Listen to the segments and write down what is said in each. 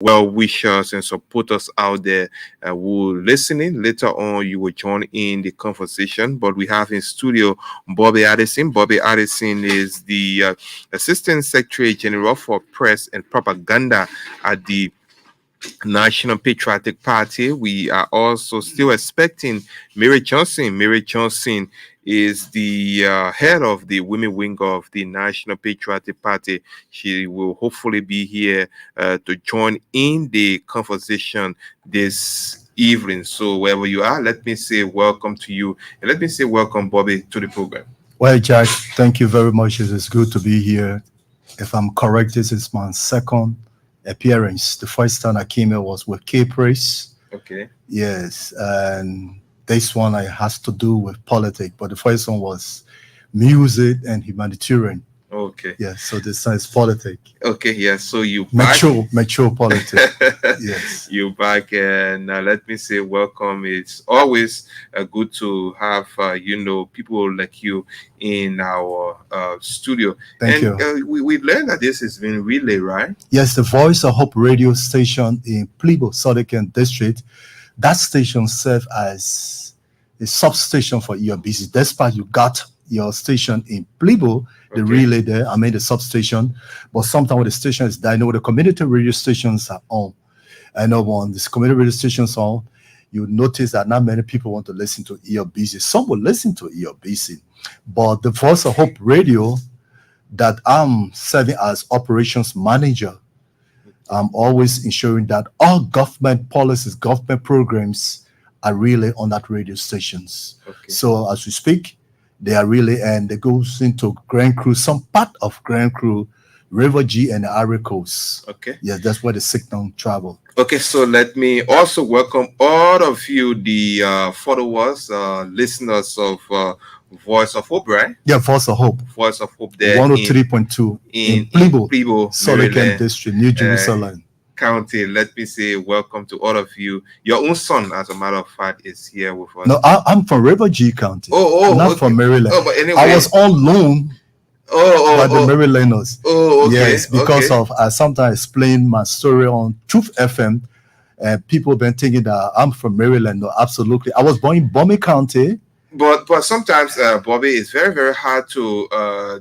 well wishers and supporters out there who are listening. Later on, you will join in the conversation. But we have in studio Bobby Addison. Bobby Addison is the Assistant Secretary General for Press and Propaganda at the National Patriotic Party. We are also still expecting Mary Johnson. Mary Johnson is the head of the women wing of the National Patriotic Party. She will hopefully be here to join in the conversation this evening. So wherever you are, let me say welcome to you, and let me say welcome, Bobby, to the program. Well, Jack, thank you very much. It is good to be here. If I'm correct, this is my second appearance. The first time I came here was with K Praise. Okay. Yes, and this one I has to do with politics, but the first one was music and humanitarian. Okay. Yes, so this time is politics. Okay. Yeah. So you back. Mature politics. Yes. You back, and let me say welcome. It's always good to have people like you in our studio. Thank And you. we learned that this has been relay, right? Yes, the Voice of Hope radio station in Plebo, Southern District. That station serves as a substation for Elbc. Despite you got your station in Plebo, the Okay. relay there, I mean the substation, but sometimes when the station is there, I know the community radio stations are on. I know when this community radio stations on, you notice that not many people want to listen to Elbc. Some will listen to Elbc, but the Voice of Hope radio that I'm serving as operations manager, I'm always ensuring that all government policies, government programs are really on that radio stations. Okay. So as we speak, they are really, and they goes into Grand Cru, some part of Grand Cru, River G and the Ivory Coast. Okay. Yes, that's where the signal travel. Okay, so let me also welcome all of you, the followers, listeners of Voice of Hope, right? Yeah, Voice of Hope, Voice of Hope there 103.2 in in Plebo, Plebo, Southern Maryland District, New Jerusalem. County. Let me say welcome to all of you. Your own son, as a matter of fact, is here with us. No, I'm from River G County. Not okay. from Maryland. Oh, but anyway. I was on loan by the oh. Marylanders. Oh, okay. Yes, because okay. of I sometimes explain my story on Truth FM, and people been thinking that I'm from Maryland. No, absolutely. I was born in Bowman County. But sometimes, Bobby, it's very, very hard to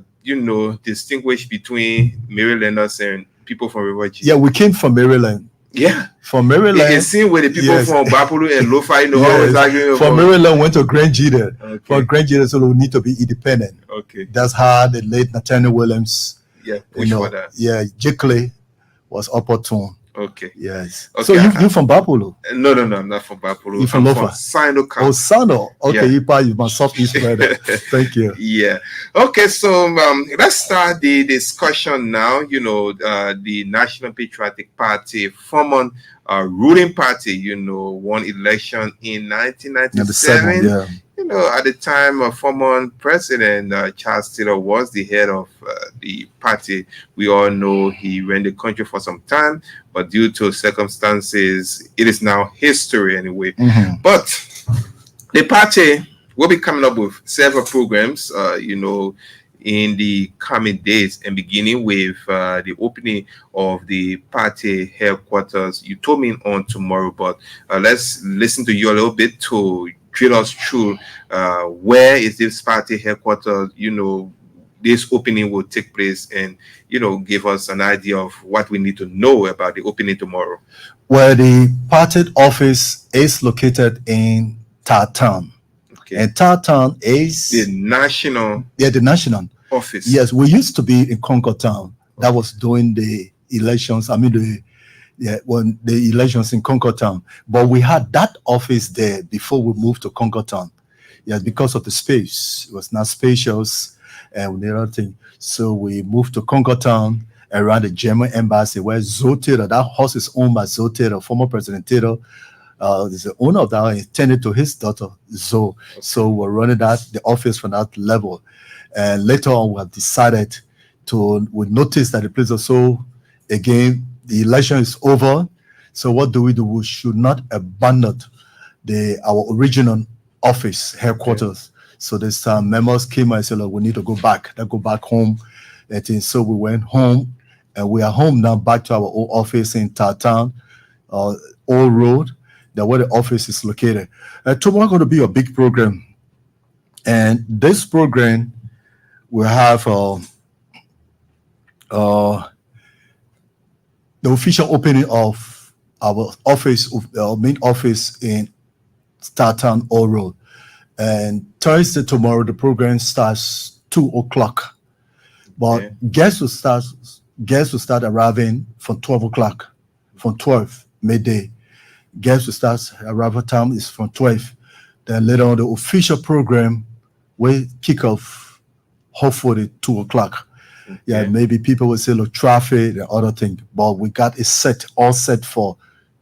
distinguish between Marylanders and people from River G. Yeah, we came from Maryland. Yeah. From Maryland. It seems with the people Yes. from Bapulu and Lofa, always Yes. arguing From about. Maryland went to Grand Jita. Okay. From Grand Jita, so we need to be independent. Okay. That's how the late Nathaniel Williams, Yeah. Push for that. yeah, Jickley was opportune. Okay. Yes. Okay, So you from Bapulu? No, I'm not from Bapulu. You from I'm Lofa? Sino Oh, County. Sano. Okay, Yeah. you probably my southeast brother. Thank you. Yeah. Okay. So let's start the discussion now. The National Patriotic Party, former ruling party. Won election in 1997. Yeah. At the time, former President Charles Taylor was the head of the party. We all know he ran the country for some time, but due to circumstances, it is now history anyway. Mm-hmm. But the party will be coming up with several programs, in the coming days, and beginning with the opening of the party headquarters. You told me on tomorrow, but let's listen to you a little bit to drill us through where is this party headquarters, this opening will take place, and give us an idea of what we need to know about the opening tomorrow. Well, the party office is located in Tartan. Okay. And Tartan is The national the national office. Yes, we used to be in Concord Town. That was during the elections. I mean, when the elections in Concord Town. But we had that office there before we moved to Concord Town. Yes, because of the space. It was not spacious and the other thing. So we moved to Concord Town around the German embassy where Zoe Taylor, that house is owned by Zoe Taylor, former President Taylor. Is the owner of that and intended to his daughter Zoe. So we're running the office from that level. And later on, we have decided we noticed that the place was so, again, the election is over. So what do? We should not abandon our original office headquarters. Okay. So this time members came and said, look, we need to go back home. And so we went home and we are home now, back to our old office in Tartan, uh, Old Road, that where the office is located. Tomorrow going to be a big program, and this program will have uh, the official opening of our office, our main office in Tartan Old Road. And Thursday tomorrow, the program starts 2 o'clock. But Okay. guests will start arriving from 12 o'clock, from 12 midday. Guests will start arrival time is from 12. Then later on, the official program will kick off hopefully 2 o'clock. Yeah, Okay. maybe people will say look traffic and other thing, but we got it set all set for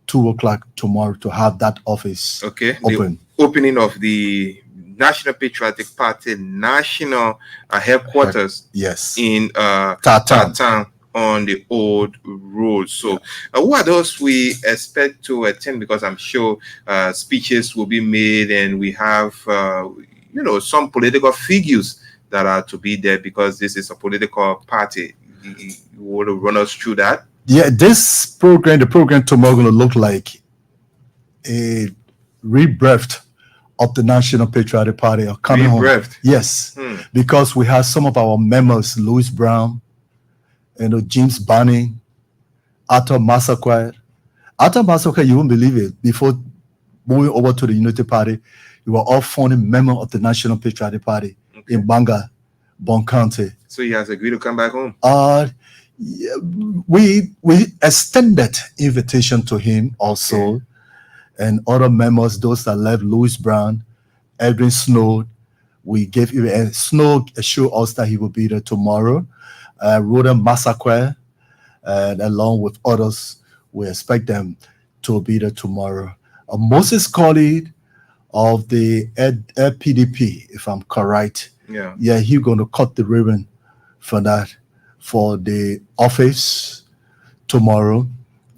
2 o'clock tomorrow to have that office Okay. The open. opening of the National Patriotic Party national headquarters Yes, in Tartan. Tartan on the old road. So, who are those we expect to attend? Because I'm sure speeches will be made, and we have, some political figures that are to be there because this is a political party. You want to run us through that? Yeah, the program tomorrow gonna look like a rebirth of the National Patriotic Party are coming home. Rebirthed. Yes, Hmm. because we have some of our members, Louis Brown, James Bunning, Arthur Massaquoi. Arthur Massaquoi, you won't believe it. Before moving over to the Unity Party, we were all founding members of the National Patriotic Party Okay. in Banga, Bon County. So he has agreed to come back home. Yeah, we extended invitation to him also, Okay. and other members, those that left, Louis Brown, Edwin Snow. We gave him Snow assured us that he will be there tomorrow. Rhoda Massaquoi, and along with others, we expect them to be there tomorrow. Moses Colley of the PDP, if I'm correct, Yeah. he's going to cut the ribbon for that, for the office tomorrow.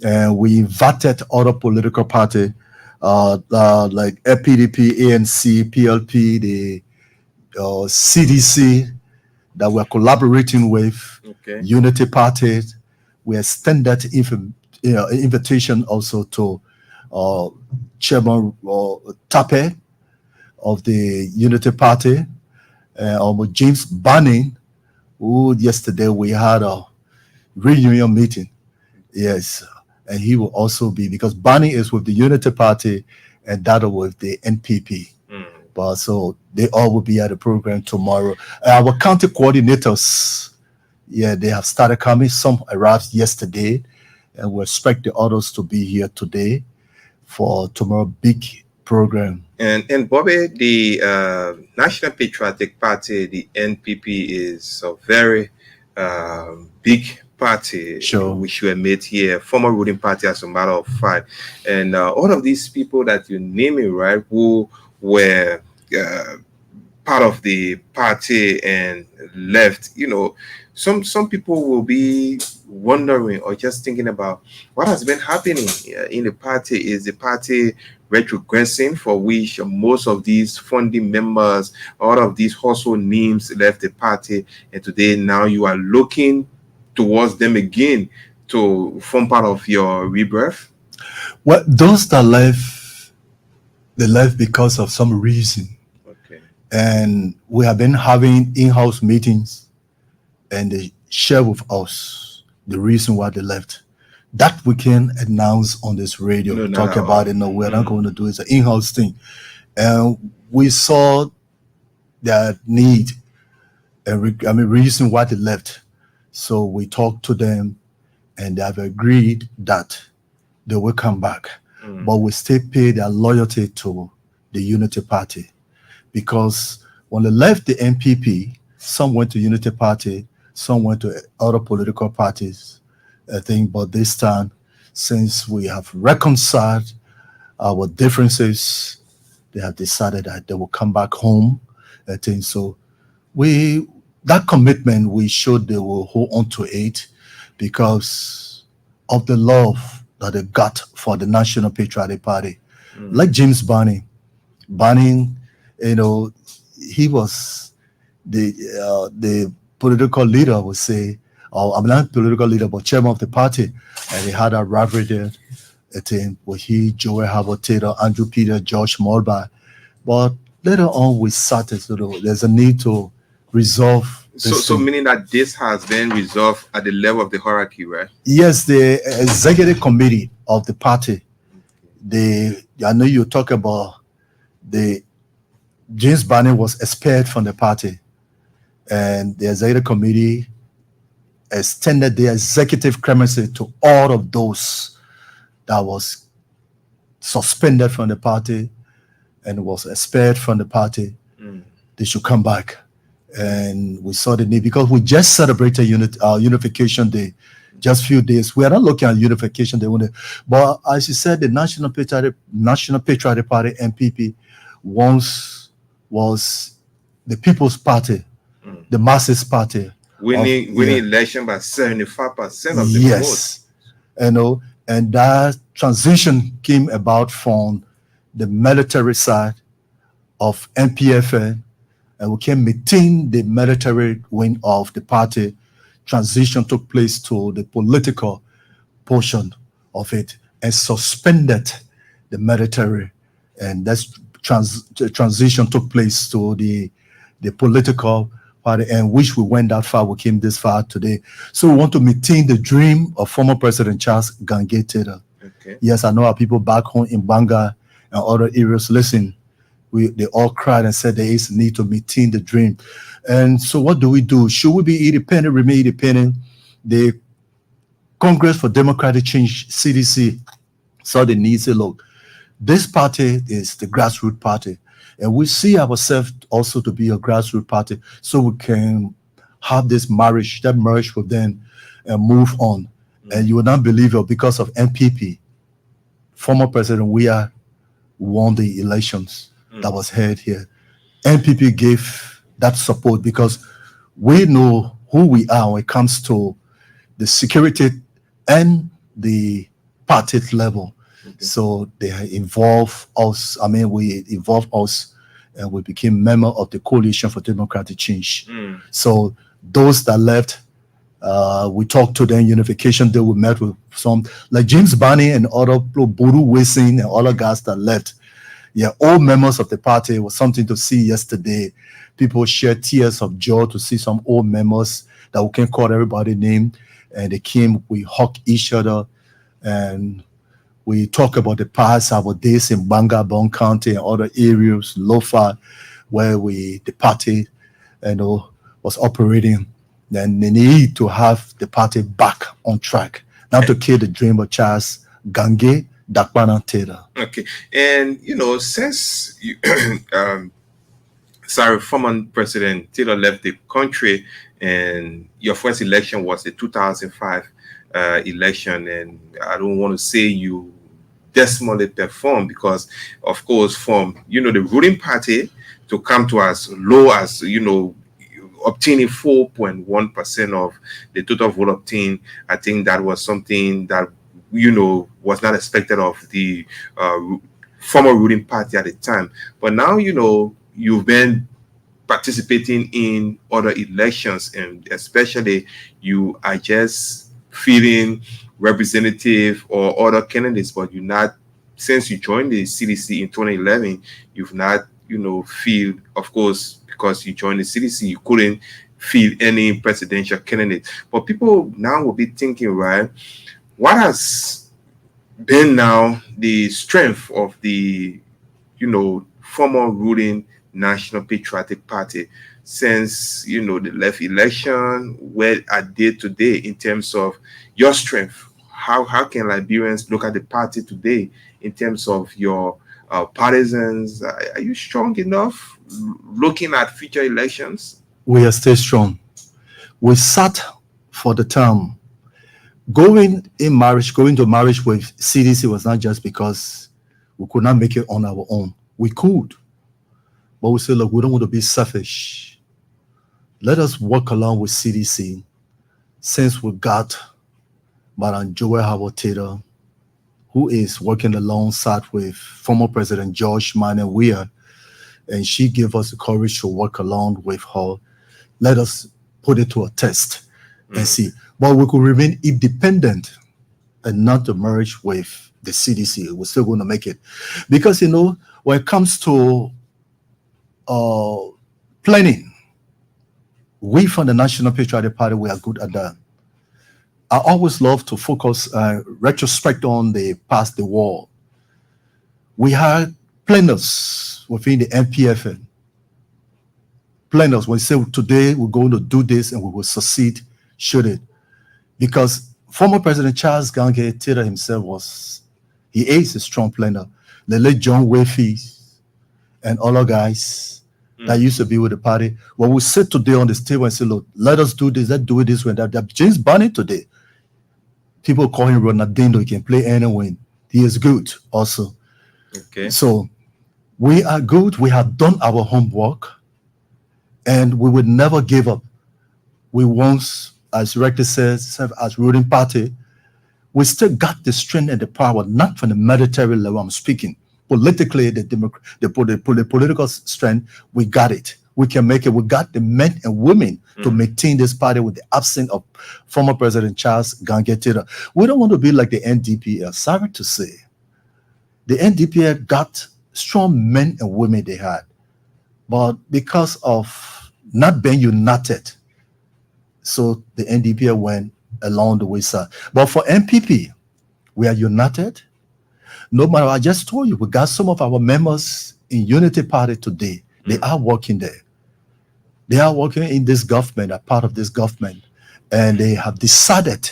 And we invited other political party like PDP, ANC, PLP, the CDC that we're collaborating with, Okay. Unity Party. We extended invitation also to uh, Chairman Tape of the Unity Party, James Bunning, who yesterday we had a reunion meeting. Yes, and he will also be, because Bunning is with the Unity Party and Dada with the NPP. Hmm. But so they all will be at the program tomorrow. Our county coordinators, they have started coming. Some arrived yesterday, and we expect the others to be here today for tomorrow big program. And Bobby, the National Patriotic Party, the NPP, is a very big party Sure. which were made here, former ruling party as a matter of fact. And all of these people that you name it, right, who were part of the party and left, some people will be wondering or just thinking about what has been happening in the party. Is the party retrogressing, for which most of these funding members, all of these household names left the party, and today now you are looking towards them again to form part of your rebirth? Well, those that left, they left because of some reason. Okay. And we have been having in-house meetings, and they share with us the reason why they left. That we can announce on this radio, No, not talk at about all. it. No, we're not going to do it. It's an in-house thing. And we saw that need and reason why they left. So we talked to them, and they have agreed that they will come back. Mm. But we still pay their loyalty to the Unity Party, because when they left the NPP, some went to Unity Party, some went to other political parties, I think. But this time, since we have reconciled our differences, they have decided that they will come back home, I think. So we that commitment we showed, they will hold on to it because of the love that they got for the National Patriotic Party. Mm. Like James Bunning, he was the political leader, I would say, or I'm not political leader, but chairman of the party, and he had a rivalry there. A team with he, Joel Harbor Taylor, Andrew Peter, George Morby. But later on, we started to there's a need to resolve So, this so thing. meaning that this has been resolved at the level of the hierarchy, right? Yes, the executive committee of the party. I know you talk about the James Barney was expelled from the party, and the executive committee extended the executive clemency to all of those that was suspended from the party and was expelled from the party. Mm. They should come back. And we saw the need because we just celebrated unification day just few days. We are not looking at unification day, but as you said, the National Patriotic Party (NPP) once was the People's Party, Mm. the masses party. Winning election by 75% of the vote. Yes, and that transition came about from the military side of NPFN, and we can maintain the military wing of the party. Transition took place to the political portion of it and suspended the military, and the transition took place to the political party, and which we went that far, we came this far today. So we want to maintain the dream of former President Charles Gange Taylor. Okay. Yes, I know our people back home in Banga and other areas listen. They all cried and said there is need to maintain the dream. And so what do we do? Should we be independent, remain independent? The Congress for Democratic Change, CDC, saw the need, say, look, this party is the grassroots party. And we see ourselves also to be a grassroots party so we can have this marriage, that merge with them and move on. And you will not believe it, because of NPP, former President Weah won the elections that was held here. NPP gave that support because we know who we are when it comes to the security and the party level. Okay. So they involved us. I mean, we involved us, and we became member of the Coalition for Democratic Change. Mm. So those that left, we talked to them. Unification Day, we met with some like James Barney and other Boru Wissing and other guys that left. Yeah, all members of the party. It was something to see yesterday. People shared tears of joy to see some old members that we can't call everybody name. And they came, we hugged each other, and we talk about the past, our days in Bangabong County and other areas, Lofa, where the party, was operating. Then they need to have the party back on track, not to kill the dream of Charles Gange Dakwana Taylor. Okay. And, since former President Taylor left the country, and your first election was the 2005 election, and I don't want to say you dismally performed, because, of course, from, the ruling party to come to as low as, obtaining 4.1% of the total vote obtained, I think that was something that, was not expected of the former ruling party at the time. But now, you've been participating in other elections, and especially you are just feeling representative or other candidates, but you're not, since you joined the CDC in 2011, you've not, feel, of course, because you joined the CDC, you couldn't feel any presidential candidate. But people now will be thinking, right, what has been now the strength of the, former ruling National Patriotic Party since, the left election? Where are they today in terms of your strength? How can Liberians look at the party today in terms of your partisans? Are you strong enough looking at future elections? We are still strong. We sat for the term. Going to marriage with CDC was not just because we could not make it on our own. We could. But we said, look, we don't want to be selfish. Let us work along with CDC, since we got Madam Joel Howard Taylor, who is working alongside with former President George Manuel Weah, and she gave us the courage to work along with her. Let us put it to a test. and see. But we could remain independent and not to merge with the CDC. We're still going to make it. Because, when it comes to uh, planning, we from the National Patriotic Party, we are good at that. I always love to focus, retrospect on the past, the war. We had planners within the NPFN. Planners, we say today we're going to do this and we will succeed, should it. Because former President Charles Gange Taylor himself he is a strong planner. The late John Wayfield and other guys that used to be with the party. When we sit today on this table and say, look, let us do this, let's do it this way. That James Barney today, people call him Ronaldinho. He can play anywhere. He is good also. Okay. So we are good. We have done our homework and we will never give up. We once, as Rector says, serve as ruling party. We still got the strength and the power, not from the military level I'm speaking. Politically, the political strength, we got it. We can make it. We got the men and women to maintain this party with the absence of former President Charles Gange Taylor. We don't want to be like the NDP. Sorry to say. The NDP got strong men and women they had. But because of not being united, so the NDP went along the wayside. But for MPP, we are united. No matter, I just told you, we got some of our members in Unity Party today. They are working there. They are working in this government, a part of this government. And they have decided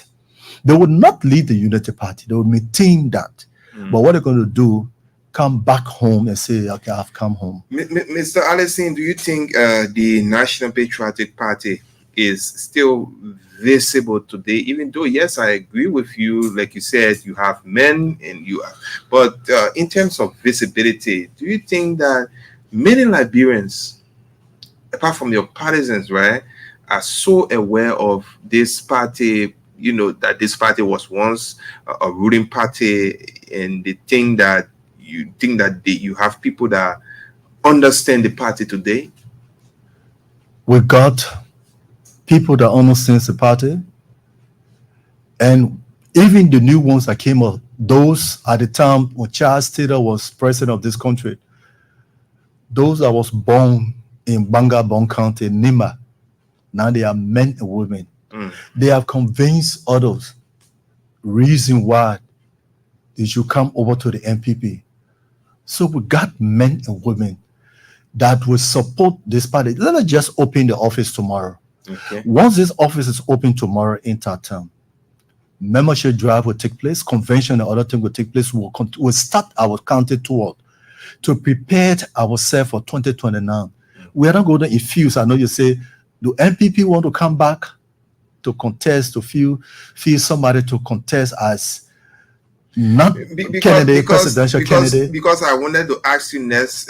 they will not leave the Unity Party. They will maintain that. But what they're going to do, come back home and say, okay, I've come home. Mr. Allison, do you think the National Patriotic Party is still visible today? Even though, yes, I agree with you. Like you said, you have men and you are. But in terms of visibility, do you think that many Liberians, apart from your partisans, right, are so aware of this party, that this party was once a ruling party, and they think that you have people that understand the party today? We got people that understand the party, and even the new ones that came up, those at the time when Charles Taylor was president of this country, those that was born in Bangabong County, Nima, now they are men and women. They have convinced others reason why they should come over to the MPP. So we got men and women that will support this party. Let us just open the office tomorrow. Okay. Once this office is open tomorrow in town, membership drive will take place, convention and other things will take place. We'll start our county tour to prepare ourselves for 2029. We are not going to infuse. I know you say, do MPP want to come back to contest, to feel somebody to contest as not presidential candidate? Because I wanted to ask you next.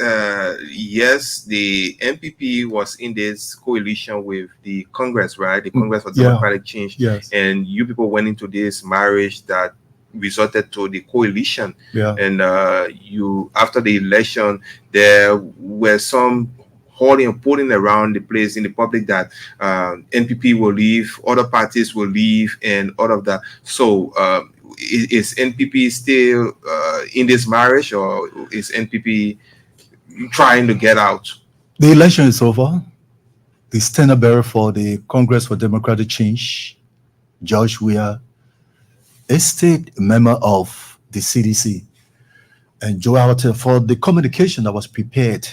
Yes, the MPP was in this coalition with the Congress, right? The Congress for Democratic Change. Yes. And you people went into this marriage that resulted to the coalition. Yeah. And you, after the election, there were some holding and pulling around the place in the public that NPP will leave, other parties will leave, and all of that. So is NPP still in this marriage, or is NPP trying to get out? The election is over. The standard bearer for the Congress for Democratic Change, George Weah, is still a member of the CDC. And Joe, for the communication that was prepared,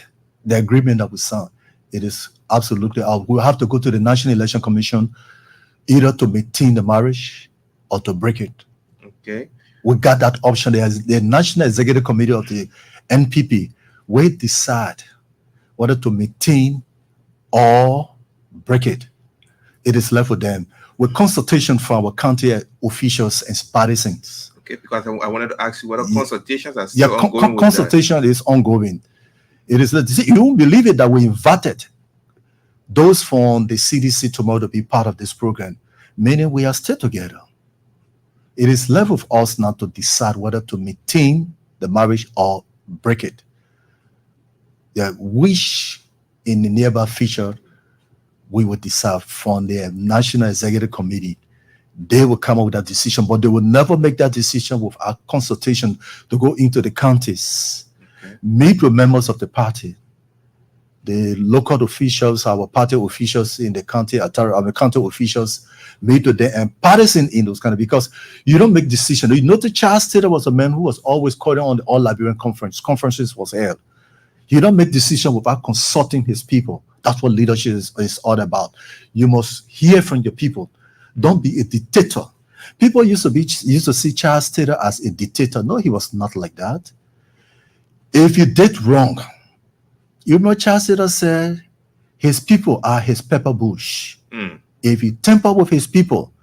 the agreement that we signed, it is absolutely out. We'll have to go to the National Election Commission either to maintain the marriage or to break it. Okay. We got that option. The National Executive Committee of the NPP will decide whether to maintain or break it. It is left with them, with consultation from our county officials and partisans. Okay, because I wanted to ask you whether consultations are still ongoing. Consultation is ongoing. It is. You won't believe it that we invited those from the CDC tomorrow to be part of this program, meaning we are still together. It is left with us now to decide whether to maintain the marriage or break it. Yeah, which in the nearby future we would decide from the National Executive Committee. They will come up with that decision, but they will never make that decision without consultation to go into the counties, Okay. meet with members of the party, the local officials, our party officials in the county, our county officials, meet with them and partisan in those kind of, because you don't make decisions. You know, the Charles Taylor was a man who was always calling on the All Liberian conferences was held. You don't make decisions without consulting his people. That's what leadership is all about. You must hear from your people. Don't be a dictator. People used to see Charles Taylor as a dictator. No, he was not like that. If you did wrong, you know, Charles Taylor said his people are his pepper bush. Mm. If you temper with his people,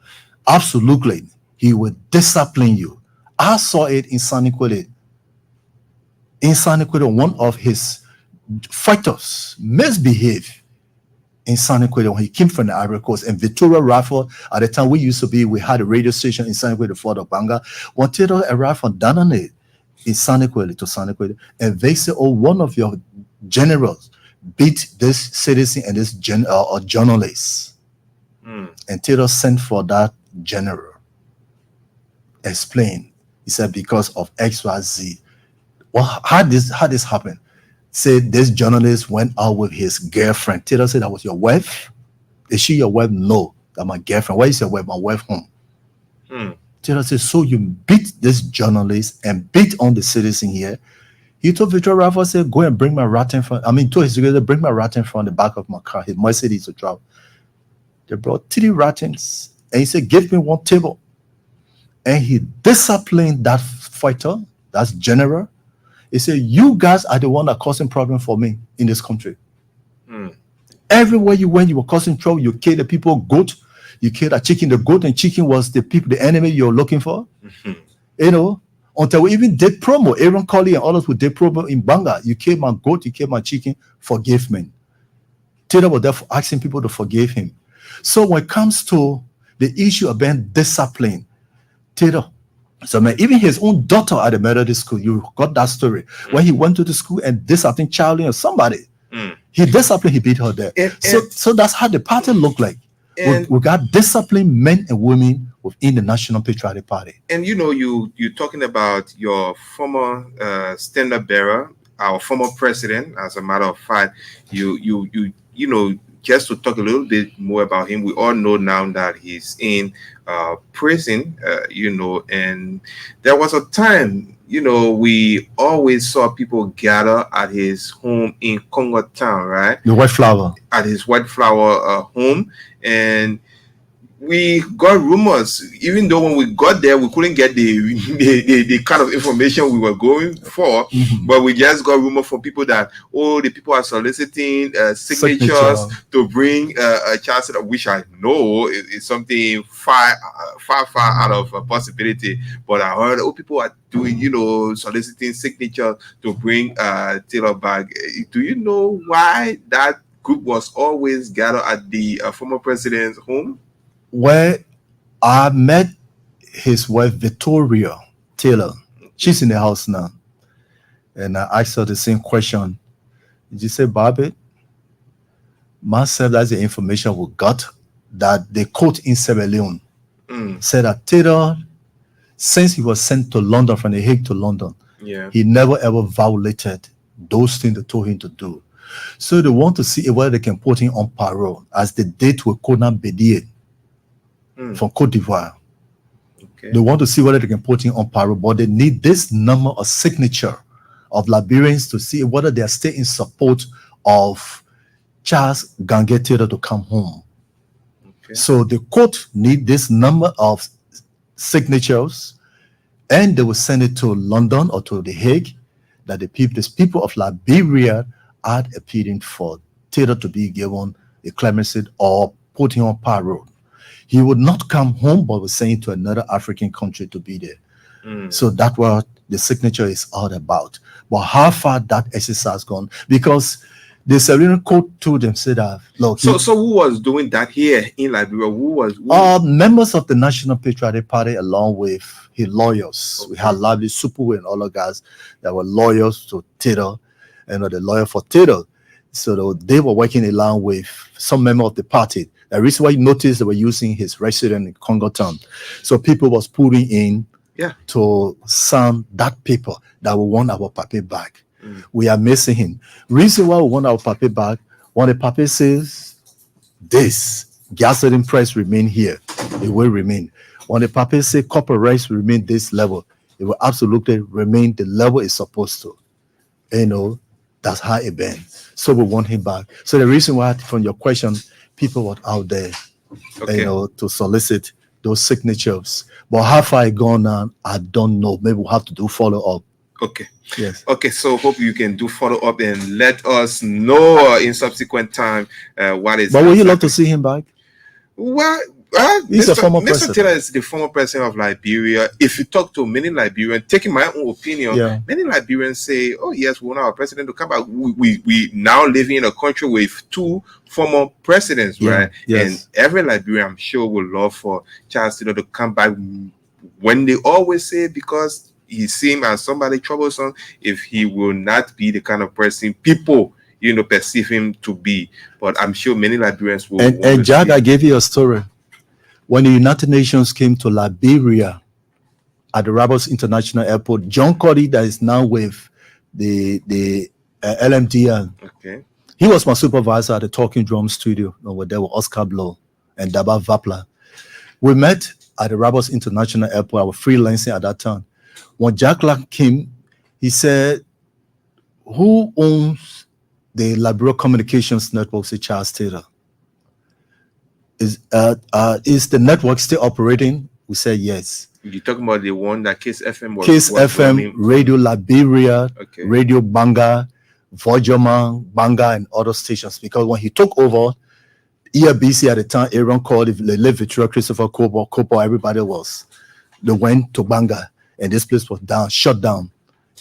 absolutely, he will discipline you. I saw it in Sanikwele. In Sanikwele, one of his fighters misbehaved in Sanikwele when he came from the Ivory Coast. And Victoria Rifle, at the time we had a radio station in Sanikwele, Fort of Banga. When Taylor arrived from Danane in Sanikwele, and they said, oh, one of your generals beat this citizen and this journalist. Mm. And Taylor sent for that general. Explain. He said, because of XYZ. Well, how this happened? Said this journalist went out with his girlfriend. Taylor said, that was your wife? Is she your wife? No, that's my girlfriend. Where is your wife? My wife home. Mm. Taylor said, so you beat this journalist and beat on the citizen here. He told Victoria Rafa, said, go and bring my rattan from, told his secretary, bring my rattan from the back of my car. His Mercedes to drive. They brought 3 rattans. And he said, give me 1 table. And he disciplined that fighter, that's general. He said, you guys are the one that causing problem for me in this country. Mm. Everywhere you went, you were causing trouble. You killed the people, goat. You killed a chicken. The goat and chicken was the people, the enemy you're looking for. Mm-hmm. You know, until we even did promo. Aaron Colley and others who did promo in Banga. You killed my goat, you killed my chicken, forgive me. Taylor was therefore asking people to forgive him. So when it comes to the issue of being disciplined, Taylor, so man, even his own daughter at the Methodist school, you got that story, when he went to the school and disciplined Charlie or somebody. Mm. He disciplined, he beat her there. So that's how the party looked like. We got disciplined men and women within the National Patriotic Party. And you know, you're talking about your former standard bearer, our former president. As a matter of fact, you know, just to talk a little bit more about him, we all know now that he's in prison. You know, and there was a time, you know, we always saw people gather at his home in Congo Town, right? The White Flower. At his White Flower home, and we got rumors, even though when we got there, we couldn't get the kind of information we were going for, but we just got rumor from people that, the people are soliciting signatures to bring a chance, which I know is something far out of a possibility. But I heard people are doing, you know, soliciting signatures to bring Taylor back. Do you know why that group was always gathered at the former president's home? Where I met his wife, Victoria Taylor. She's in the house now. And I asked her the same question. Did you say, Bobby? Myself, that's the information we got, that the court in Sierra Leone said that Taylor, since he was sent to London, from The Hague to London, he never ever violated those things they told him to do. So they want to see whether they can put him on parole, as the date with Conan Bedier from Cote d'Ivoire. Okay. They want to see whether they can put him on parole, but they need this number of signature of Liberians to see whether they are still in support of Charles Gange Taylor to come home. Okay. So the court need this number of signatures, and they will send it to London or to The Hague, that these people of Liberia are appealing for Taylor to be given a clemency or put him on parole. He would not come home, but was sent to another African country to be there. So that's what the signature is all about. But how far that exercise gone? Because the Serene Court told them, said that, look. So who was doing that here in Liberia? Who members of the National Patriotic Party, along with his lawyers. Okay. We had Lively Super and all the guys that were lawyers to Taylor, and the lawyer for Taylor. So they were working along with some member of the party. The reason why you noticed they were using his resident in Congo Town. So people was putting in Yeah. to some that people that we want our papi back. Mm. We are missing him. Reason why we want our papi back, when the papi says this gasoline price remain here, it will remain. When the papi say copper rice will remain this level, it will absolutely remain the level it's supposed to. You know, that's how it been. So we want him back. So the reason why, from your question, people were out there, Okay. to solicit those signatures. But how far it gone on, I don't know. Maybe we'll have to do follow up. Okay. Yes. Okay, so hope you can do follow up and let us know in subsequent time what is But would you love to exactly. see him back? Well, He's a former Mr. Taylor president. is the former president of Liberia. If you talk to many Liberians, taking my own opinion, Yeah. many Liberians say, "Oh yes, we want our president to come back." We now living in a country with two former presidents, Yeah. right? Yes. And every Liberian, I'm sure, would love for Charles Taylor to come back. When they always say because he seems as somebody troublesome, if he will not be the kind of person people perceive him to be. But I'm sure many Liberians will And want to Jack, see. I gave you a story. When the United Nations came to Liberia at the Rabos International Airport, John Cody, that is now with the LMD, Okay. he was my supervisor at the Talking Drum Studio over there with Oscar Blow and Daba Vapla. We met at the Rabos International Airport. I was freelancing at that time. When Jack Lack came, he said, "Who owns the Liberia Communications Network?" Said Charles Taylor. Is the network still operating? We said yes. You're talking about the one that Kiss FM Kiss was FM, running. Radio Liberia, Okay. Radio Banga, Vojama, Banga, and other stations. Because when he took over, Elbc at the time, Aaron called the late Victoria Christopher Kopo, everybody was. They went to Banga, and this place was down, shut down.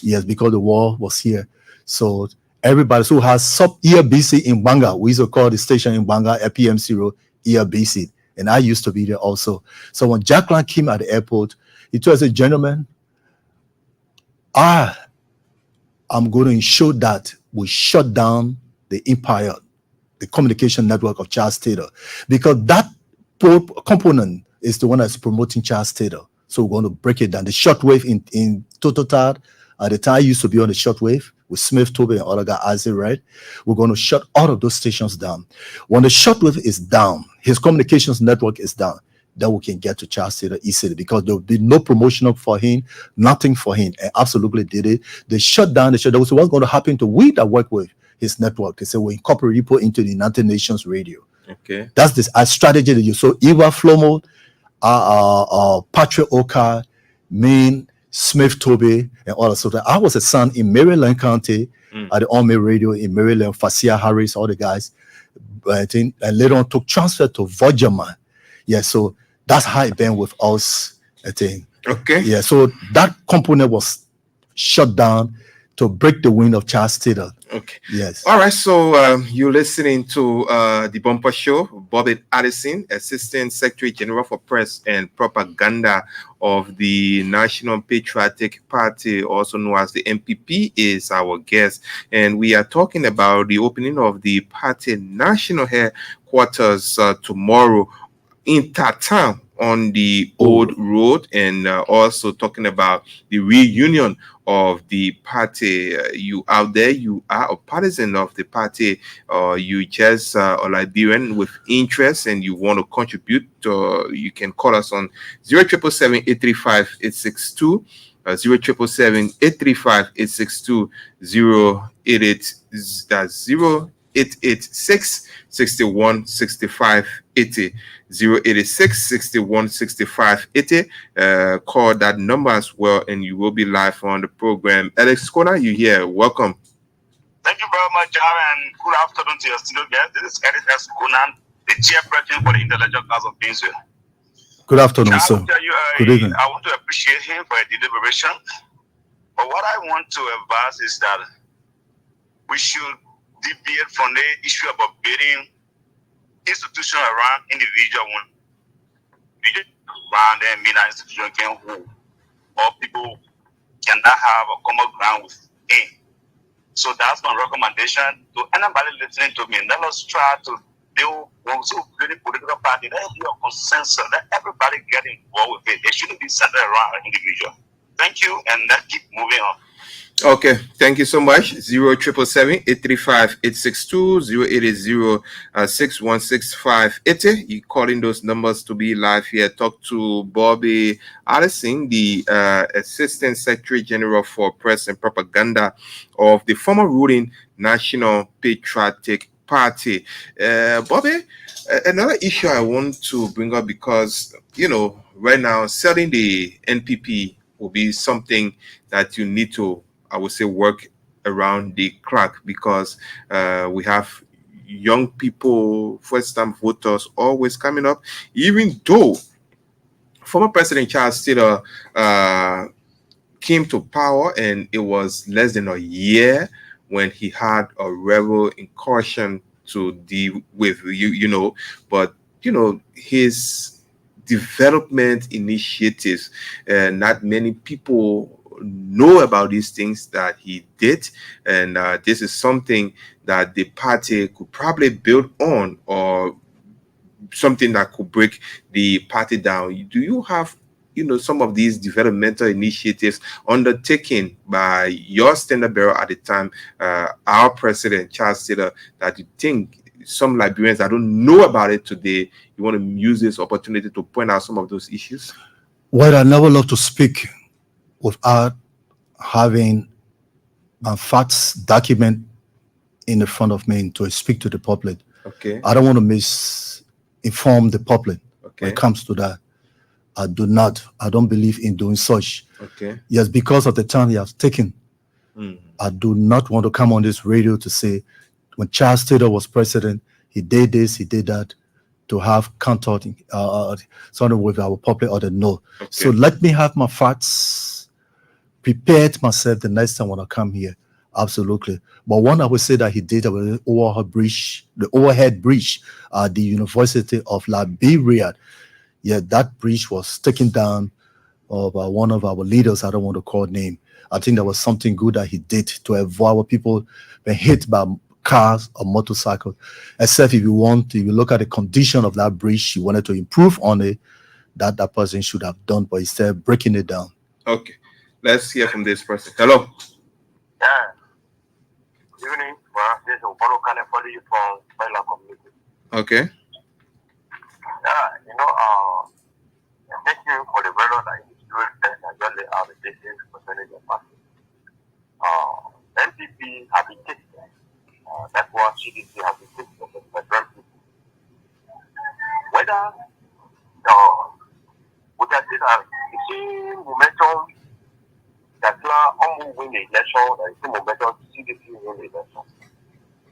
Yes, because the war was here. So everybody who has sub ELBC in Banga, we used to call the station in Banga PMC Road ELBC, and I used to be there also. So when Jacqueline came at the airport, he told us, "Gentlemen, I'm going to ensure that we shut down the empire, the communication network of Charles Taylor, because that component is the one that's promoting Charles Taylor. So we're going to break it down. The shortwave in Tototad, at the time I used to be on the shortwave with Smith, Toby, and other guys, right? We're going to shut all of those stations down. When the shortwave is down, his communications network is down, then we can get to Charles Taylor easily, because there will be no promotional for him, nothing for him. And absolutely did it. They shut down the show. So what's going to happen to we that work with his network? They say we incorporate people into the United Nations radio. Okay. That's this a strategy that you. So Eva Flomo, Patrick Oka, Main, Smith Toby, and all that sort of. I was a son in Maryland County at the Army Radio in Maryland, Fasia Harris, all the guys. I think, and later on took transfer to Vojama. Yeah, so that's how it been with us, I think. Okay. Yeah, so that component was shut down to break the wind of Charles Taylor. Okay. Yes. All right. So you're listening to the Bumper Show. Bobby Addison, Assistant Secretary General for Press and Propaganda of the National Patriotic Party, also known as the NPP, is our guest. And we are talking about the opening of the party national headquarters tomorrow in Tatam on the old road, and also talking about the reunion of the party. You out there, you are a partisan of the party, or you just a Liberian with interest and you want to contribute, you can call us on 0777-835-862, 0777-835-862, 886 61 65 80, 086 61 65 80. Call that number as well, and you will be live on the program. Alex Corner, you here? Welcome. Thank you very much, Jarp, and good afternoon to your studio guest. This is Eric S. Conan, the chairperson for the Intellectual Class of Painesville. Good afternoon, Jarp, sir. Good evening. I want to appreciate him for the deliberation, but what I want to advise is that we should deviate from the issue about building institution around individual one. Around them, mean institution can hold, or people cannot have a common ground with him. So that's my recommendation to anybody listening to me. Let us try to build one political party. Let it be a consensus. Let everybody get involved with it. It shouldn't be centered around an individual. Thank you, and let's keep moving on. Okay, thank you so much. 077-835-862 080 You calling those numbers to be live here. Talk to Bobby Addison, the Assistant Secretary General for Press and Propaganda of the former ruling National Patriotic Party. Bobby, another issue I want to bring up because, right now, selling the NPP will be something that you need to, I would say, work around the clock because we have young people, first-time voters always coming up, even though former President Charles Taylor came to power and it was less than a year when he had a rebel incursion to deal with, but his development initiatives, not many people know about these things that he did, and this is something that the party could probably build on, or something that could break the party down. Do you have some of these developmental initiatives undertaken by your standard bearer at the time, our president Charles Taylor, that you think some Liberians that don't know about it today, you want to use this opportunity to point out some of those issues? Well, I never love to speak without having facts document in the front of me to speak to the public. Okay. I don't want to misinform the public when it comes to that. I don't believe in doing such. Okay. Yes, because of the time he has taken, I do not want to come on this radio to say when Charles Taylor was president, he did this, he did that, to have counted something with our public order. No. Okay. So let me have my facts prepared myself the next time when I come here. Absolutely. But one I would say that he did was the overhead bridge at the University of Liberia. Yeah, that bridge was taken down by one of our leaders. I don't want to call name. I think there was something good that he did to avoid our people being hit by cars or motorcycles. Except if you look at the condition of that bridge, you wanted to improve on it, that person should have done, but instead breaking it down. Okay. Let's hear from this person. Hello. Yeah. Good evening. Well, this is Obano Kane for you from Baila community. Okay. Thank you for the very that you do and just lay out the basis concerning your party. NPP have been taken. That's what CDC has been taken for the federal people. Whether we can see that the same momentum that almost win the election, the same momentum CDC win the election.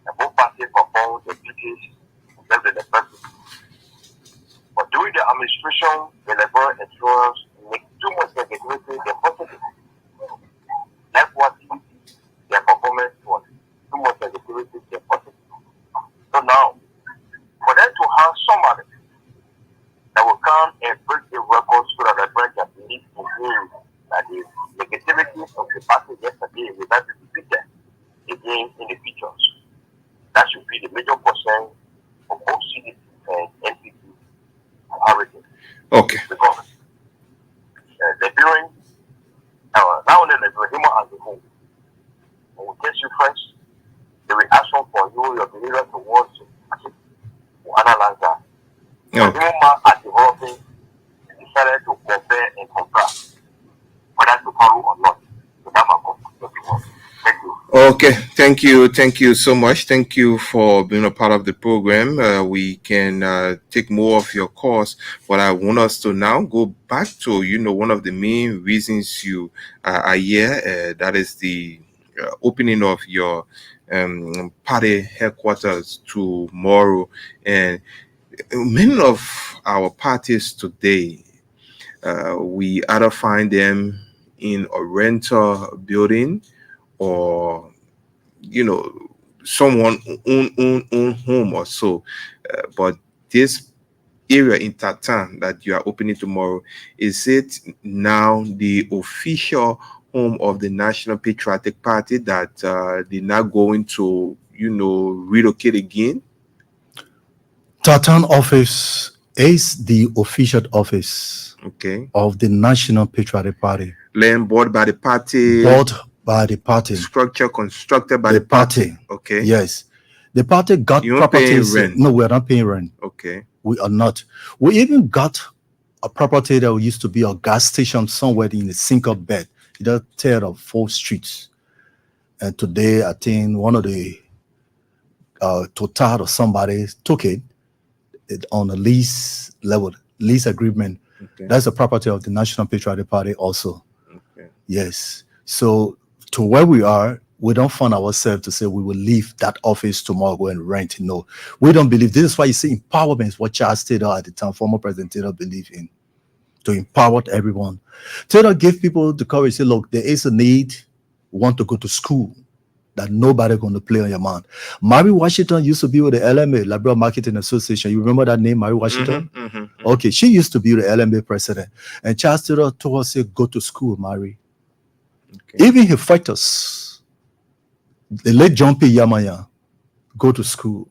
And both parties perform the duties of the president. But during the administration, the labor insurance make too much negativity than positive. That's what their performance was. Too much negativity than positive. So now, for them to have somebody that will come and break the records so that the branch can believe in him, that the negativity of the party yesterday will not be repeated again in the future. That should be the major concern of both CDC and NPP. Okay. Because Liberian, not only Liberian, human as a whole, when we test you first, the reaction for you, your behavior towards you, to analyze that. Okay. The human as developing decided to compare and contrast whether to follow or not. So that's my conclusion. Thank you. Okay, thank you so much. Thank you for being a part of the program. We can take more of your calls, but I want us to now go back to one of the main reasons you are here. That is the opening of your party headquarters tomorrow, and many of our parties today, we either find them in a rental building, or someone own home or so, but this area in Tatan that you are opening tomorrow, is it now the official home of the National Patriotic Party that they're not going to, relocate again? Tartan office is the official office Okay. of the National Patriotic Party. Land bought by the party. Bought by the party. Structure constructed by the party. Okay. Yes. The party got You don't pay properties. rent? No, we're not paying rent. Okay. We are not. We even got a property that used to be a gas station somewhere in the sink of bed. It just tear up 4 streets. And today, I think one of the Total or somebody took it on a lease level, lease agreement. Okay. That's the property of the National Patriotic Party also. Okay. Yes. So to where we are, we don't find ourselves to say we will leave that office tomorrow, go and rent. No, we don't believe. This is why you see empowerment is what Charles Taylor at the time, former President Taylor, believed in, to empower everyone. Taylor gave people the courage to say, look, there is a need. We want to go to school. That nobody going to play on your mind. Mary Washington used to be with the LMA, Liberal Marketing Association. You remember that name, Mary Washington? Okay, she used to be the LMA president. And Charles Taylor told us, go to school, Mary. Okay. Even his fighters, the late John P. Yamaya, go to school.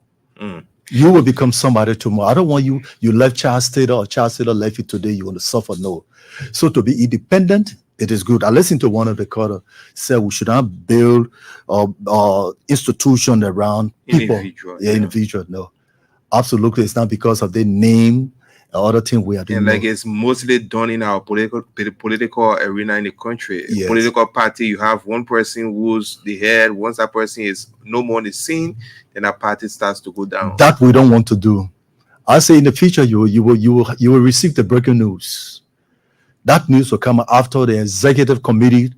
You will become somebody tomorrow. I don't want you left Charles Taylor or Charles Taylor left you today, you want to suffer. No. So to be independent, it is good. I listened to one of the quarter said we should not build institution around people. Individual. No, absolutely. It's not because of their name or other thing we are doing. And like it's mostly done in our political arena in the country. Yes. Political party, you have one person who's the head. Once that person is no more in the scene, then that party starts to go down. That we don't want to do. I say in the future you will receive the breaking news. That news will come after the executive committee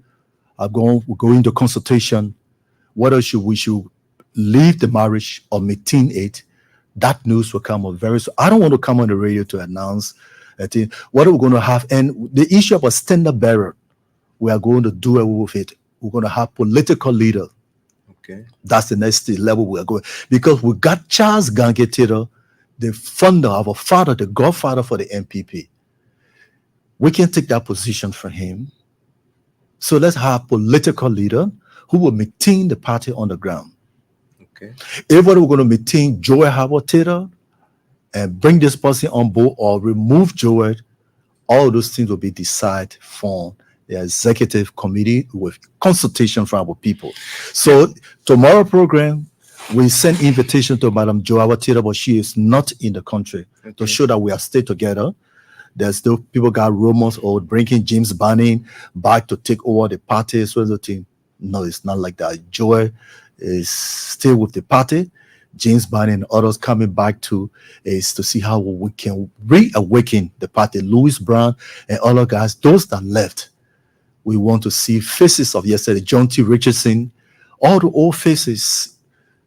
will go into consultation whether we should leave the marriage or maintain it. That news will come up very soon. I don't want to come on the radio to announce what are we going to have. And the issue of a standard bearer, we are going to do away with it. We're going to have political leader. Okay. That's the next level we are going. Because we got Charles Gange Taylor, the founder, our father, the godfather for the NPP. We can take that position from him. So let's have a political leader who will maintain the party on the ground. Okay. Everybody we're going to maintain Joel Howard Taylor and bring this person on board or remove Joel. All those things will be decided from the executive committee with consultation from our people. So tomorrow program, we send invitation to Madam Joel Taylor, but she is not in the country to show that we are stay together. There's still people got rumors of bringing James Banning back to take over the party. So the team. No, it's not like that. Joel is still with the party. James Banning and others coming back is to see how we can reawaken the party. Louis Brown and other guys, those that left. We want to see faces of yesterday. John T. Richardson, all the old faces.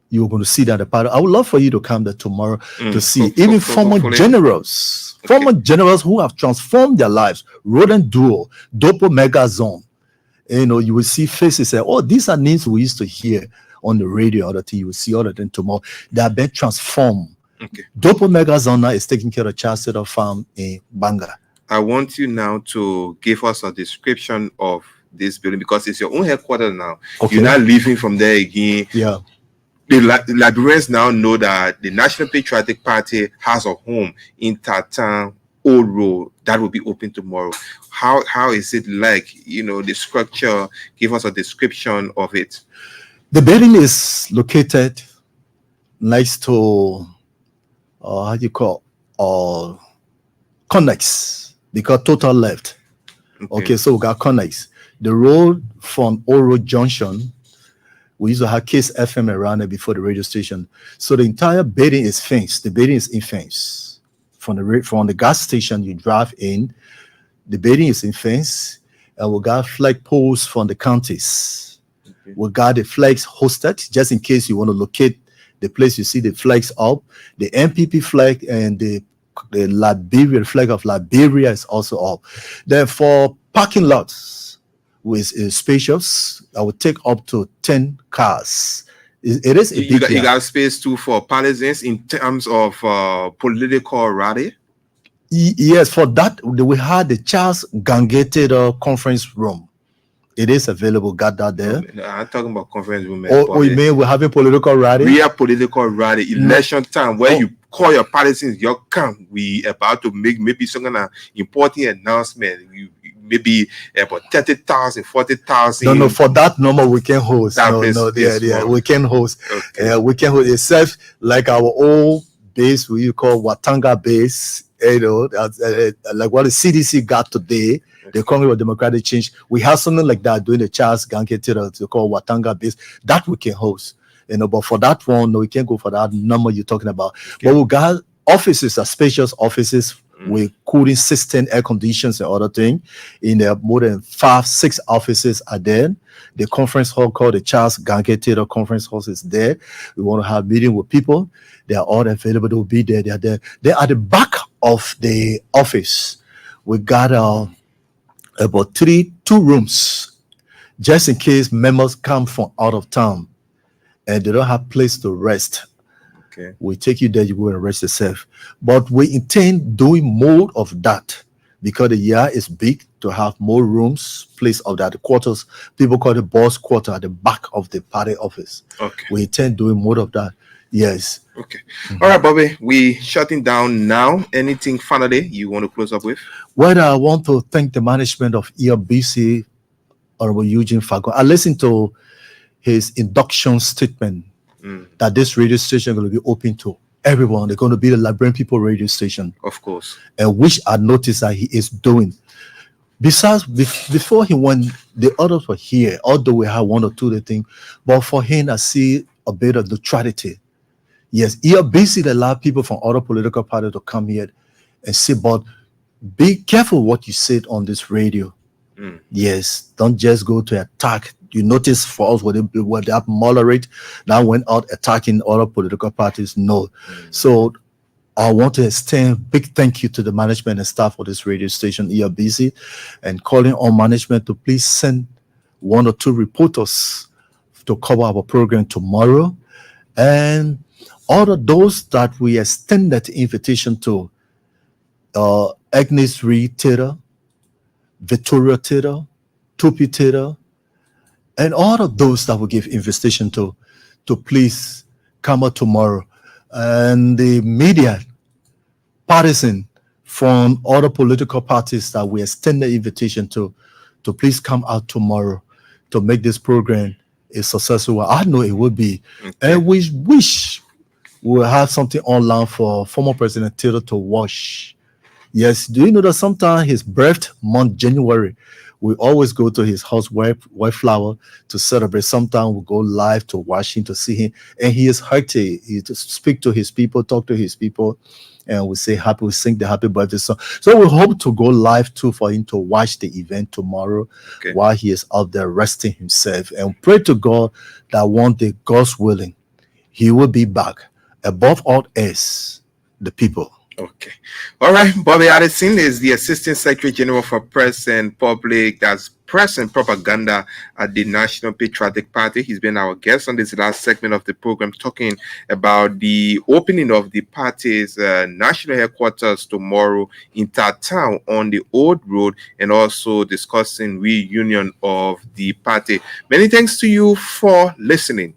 You're going to see that the party. I would love for you to come there tomorrow to see even former generals. Okay. Former generals who have transformed their lives. Rodent Duo, Dopo Megazone. You will see faces say, oh, these are names we used to hear on the radio. Other thing you will see all of them tomorrow. They have been transformed. Okay. Dopo Megazone is taking care of Charles Taylor Farm in Banga. I want you now to give us a description of this building because it's your own headquarters now. Okay. You're not leaving from there again. Yeah. The Liberians now know that the National Patriotic Party has a home in Tartan Old Road that will be open tomorrow. How is it like? The structure. Give us a description of it. The building is located next to Connex, because Total left. Okay, so we got Connex. The road from Old Road Junction. We used to have Kiss FM around it before the radio station. So the entire building is fenced. The building is in fence. From the gas station, you drive in. The building is in fence. And we got flag poles from the counties. Okay. We got the flags hosted, just in case you want to locate the place you see the flags up. The NPP flag and the Liberian flag of Liberia is also up. Then for parking lots, with spacious, I would take up to 10 cars. It is a big you got space too for partisans in terms of political rally? Yes, for that, we had the Charles Gange Taylor conference room. It is available. Got that there. No, I'm talking about conference room. Oh, you mean we're having political rally? Real political rally, election time, where you call your partisans, your camp. We about to make maybe some kind of important announcement. Maybe about 30,000, 40,000. No, for that number we can host. We can host. Okay. We can host itself like our old base we call Watanga base. Like what the CDC got today. The Congress of Democratic Change. We have something like that doing the Charles Ganke to call Watanga base. That we can host. But for that one, no, we can't go for that number you're talking about. Okay. But we got offices, spacious offices with cooling system, air conditions, and other things. In there, more than 5-6 offices are there. The conference hall called the Charles Ganke Theater Conference Hall is there. We want to have meeting with people. They are all available to be there. They are there. They are at the back of the office. We got about 2 rooms, just in case members come from out of town and they don't have place to rest. Okay. We take you there, you go and rest yourself. But we intend doing more of that because the year is big to have more rooms, place of that, the quarters. People call it boss quarter at the back of the party office. Okay. We intend doing more of that. Yes. Okay. All right, Bobby. We shutting down now. Anything finally you want to close up with? Well, I want to thank the management of Elbc, Honorable Eugene Fago. I listened to his induction statement that this radio station is going to be open to everyone. They're going to be the Liberian People radio station. Of course. And which I noticed that he is doing. Besides, before he went, the others were here, although we had 1 or 2 things. But for him, I see a bit of neutrality. Yes, Elbc allow people from other political parties to come here and say, but be careful what you said on this radio. Yes, don't just go to attack. You notice for us when they have moderate, now went out attacking other political parties. No. So I want to extend big thank you to the management and staff of this radio station, Elbc, and calling on management to please send 1 or 2 reporters to cover our program tomorrow. And all of those that we extended invitation to, Agnes Reed Theater, Victoria Theater, Tupi Theater, and all of those that we give invitation to please come out tomorrow. And the media partisan from other political parties that we extend the invitation to please come out tomorrow to make this program a successful one. I know it would be. Okay. And we wish we'll have something online for former President Taylor to watch. Yes, do you know that sometimes his birth month, January, we always go to his house, White Flower, to celebrate. Sometimes we go live to watch him, to see him. And he is hearty. He to speak to his people, talk to his people, and we say happy, we sing the happy birthday song. So we hope to go live too for him to watch the event tomorrow while he is out there resting himself. And pray to God that one day, God's willing, he will be back. Above all else, the people. Okay. All right. Bobby Addison is the Assistant Secretary General for Press and Public, that's Press and Propaganda at the National Patriotic Party. He's been our guest on this last segment of the program, talking about the opening of the party's national headquarters tomorrow in town on the Old Road, and also discussing reunion of the party. Many thanks to you for listening.